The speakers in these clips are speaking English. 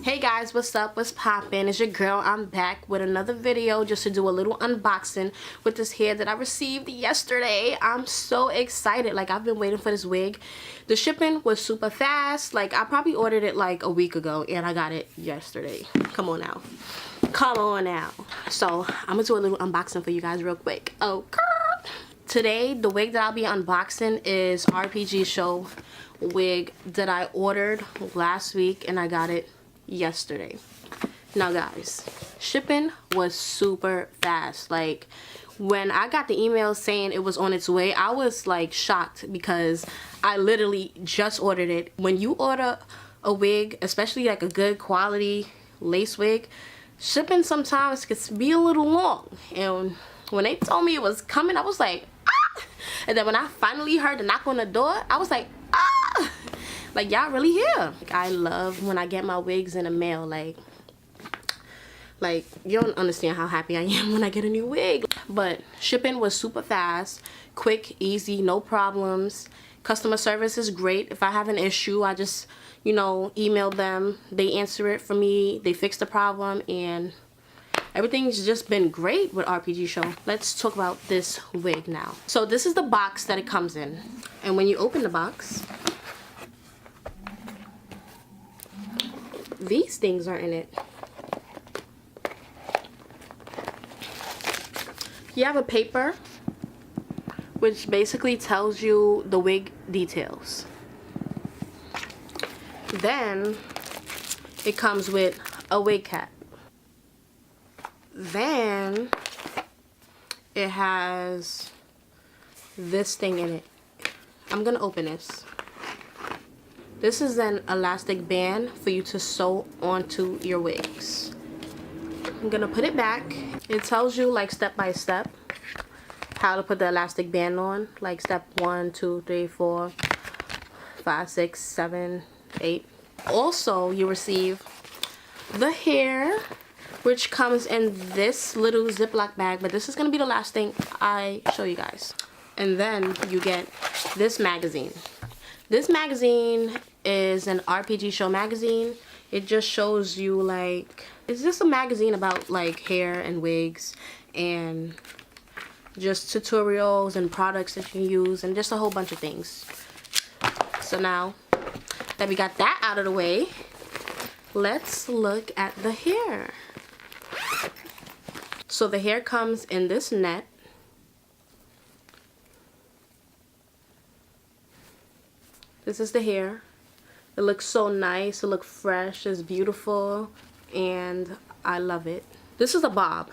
Hey guys, what's up? What's poppin'? It's your girl. I'm back with another video just to do a little unboxing with this hair that I received yesterday. I'm so excited. Like, I've been waiting for this wig. The shipping was super fast. Like, I probably ordered it like a week ago and I got it yesterday. Come on now. Come on now. So, I'm gonna do a little unboxing for you guys real quick. Okay. Today, the wig that I'll be unboxing is RPGShow wig that I ordered last week and I got it yesterday. Now guys, shipping was super fast. Like, when I got the email saying it was on its way, I was like shocked because I literally just ordered it. When you order a wig, especially like a good quality lace wig, shipping sometimes can be a little long. And when they told me it was coming, I was like, ah! And then when I finally heard the knock on the door, I was like, ah! Like, y'all really here. Like, I love when I get my wigs in the mail. Like you don't understand how happy I am when I get a new wig. But shipping was super fast, quick, easy, no problems. Customer service is great. If I have an issue, I just, you know, email them. They answer it for me. They fix the problem, and everything's just been great with RPGShow. Let's talk about this wig now. So this is the box that it comes in. And when you open the box, these things are in it. You have a paper which basically tells you the wig details. Then it comes with a wig cap. Then it has this thing in it. I'm gonna open this. This is an elastic band for you to sew onto your wigs. I'm gonna put it back. It tells you like step by step how to put the elastic band on. Like step 1, 2, 3, 4, 5, 6, 7, 8. Also, you receive the hair, which comes in this little Ziploc bag, but this is gonna be the last thing I show you guys. And then you get this magazine. This magazine is an RPGShow magazine. It just shows you, like, it's just a magazine about like hair and wigs and just tutorials and products that you can use and just a whole bunch of things. So now that we got that out of the way, let's look at the hair. So the hair comes in this net. This is the hair. It looks so nice. It looks fresh. It's beautiful. And I love it. This is a bob.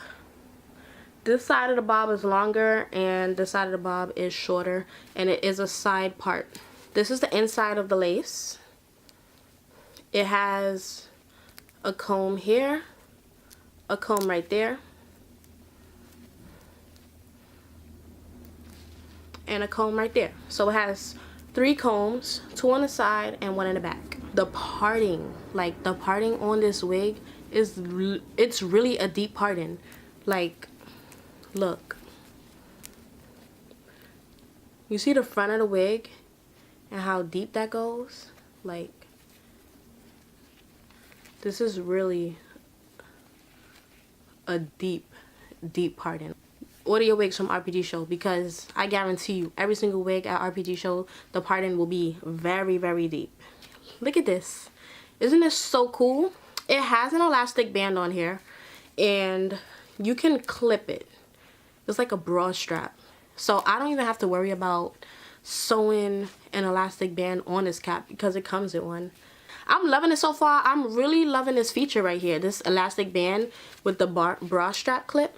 This side of the bob is longer and this side of the bob is shorter. And it is a side part. This is the inside of the lace. It has a comb here. A comb right there. And a comb right there. So it has 3 combs, 2 on the side and 1 in the back. The parting, like the parting on this wig is, it's really a deep parting. Like, look. You see the front of the wig and how deep that goes? Like, this is really a deep parting. Order your wigs from RPGShow because I guarantee you every single wig at RPGShow, the parting will be very, very deep. Look at this. Isn't this so cool? It has an elastic band on here and you can clip it. It's like a bra strap. So I don't even have to worry about sewing an elastic band on this cap because it comes with one. I'm loving it so far. I'm really loving this feature right here. This elastic band with the bra strap clip.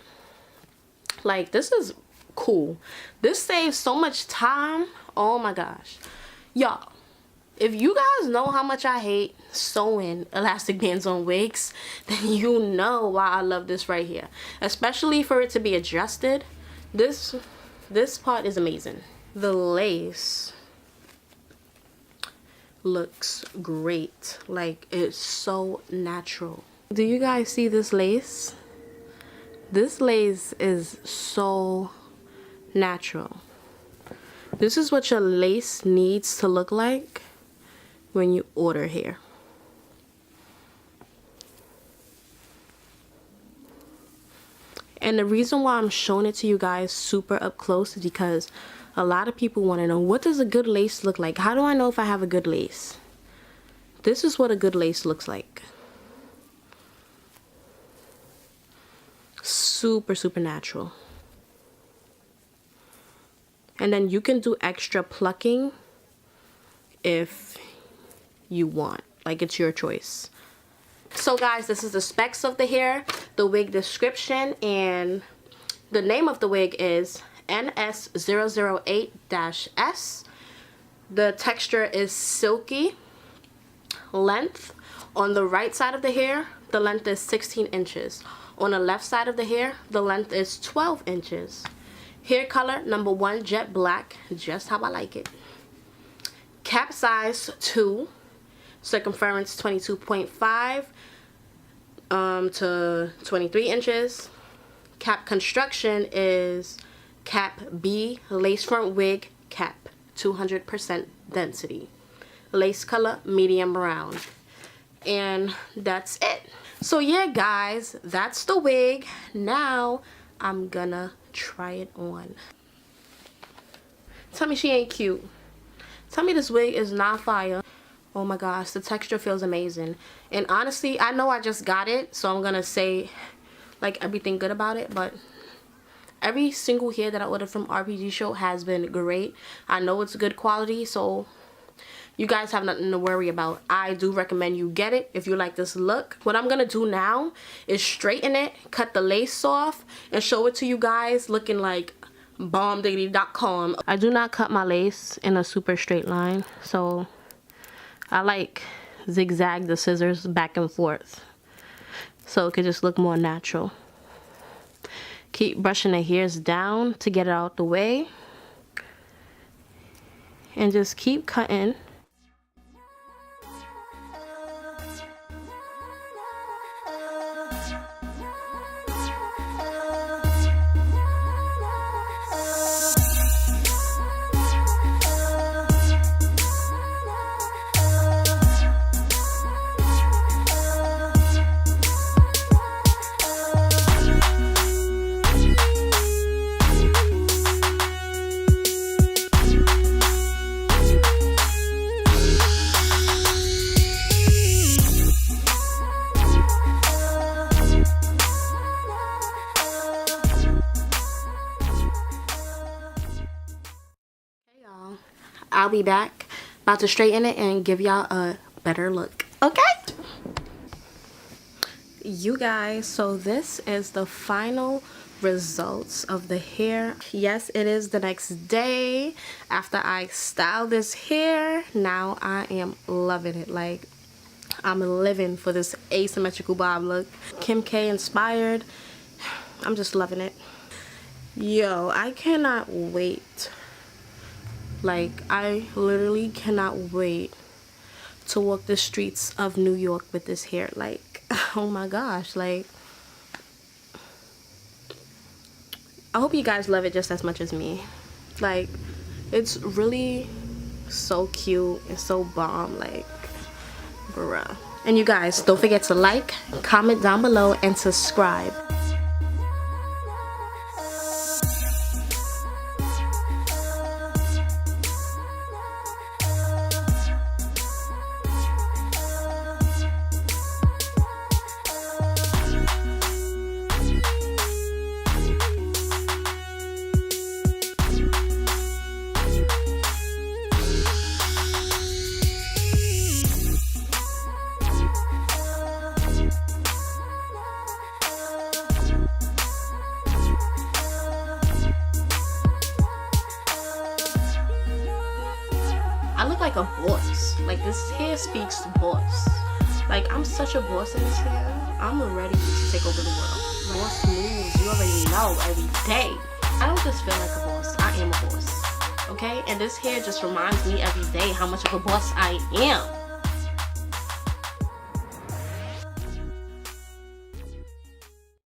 Like, this is cool. This saves so much time. Oh my gosh. Y'all, if you guys know how much I hate sewing elastic bands on wigs, then you know why I love this right here. Especially for it to be adjusted. This part is amazing. The lace looks great. Like, it's so natural. Do you guys see this lace? This lace is so natural. This is what your lace needs to look like when you order hair. And the reason why I'm showing it to you guys super up close is because a lot of people want to know, what does a good lace look like? How do I know if I have a good lace? This is what a good lace looks like. Super, super natural. And then you can do extra plucking if you want. Like, it's your choice. So guys, this is the specs of the hair, the wig description, and the name of the wig is NS008-s. The texture is silky. Length on the right side of the hair, the length is 16 inches. On the left side of the hair, the length is 12 inches. Hair color, number 1, jet black, just how I like it. Cap size 2, circumference 22.5 to 23 inches. Cap construction is cap B, lace front wig cap, 200% density. Lace color, medium brown. And that's it. So yeah guys, that's the wig. Now I'm gonna try it on. Tell me she ain't cute. Tell me this wig is not fire. Oh my gosh, the texture feels amazing. And honestly, I know I just got it, so I'm gonna say like everything good about it, but every single hair that I ordered from RPGShow has been great. I know it's good quality, so you guys have nothing to worry about. I do recommend you get it if you like this look. What I'm gonna do now is straighten it, cut the lace off, and show it to you guys looking like bombdiggity.com. I do not cut my lace in a super straight line, so I like zigzag the scissors back and forth so it could just look more natural. Keep brushing the hairs down to get it out the way, and just keep cutting. I'll be back, about to straighten it and give y'all a better look, okay? You guys, so this is the final results of the hair. Yes, it is the next day after I styled this hair. Now I am loving it. Like, I'm living for this asymmetrical bob look. Kim K inspired. I'm just loving it. Yo, I cannot wait. Like, I literally cannot wait to walk the streets of New York with this hair. Like, oh my gosh, like, I hope you guys love it just as much as me. Like, it's really so cute and so bomb, like, bruh. And you guys, don't forget to like, comment down below, and subscribe. I look like a boss. Like, this hair speaks boss. Like, I'm such a boss in this hair. I'm ready to take over the world. Boss moves, you already know, every day. I don't just feel like a boss. I am a boss. Okay? And this hair just reminds me every day how much of a boss I am.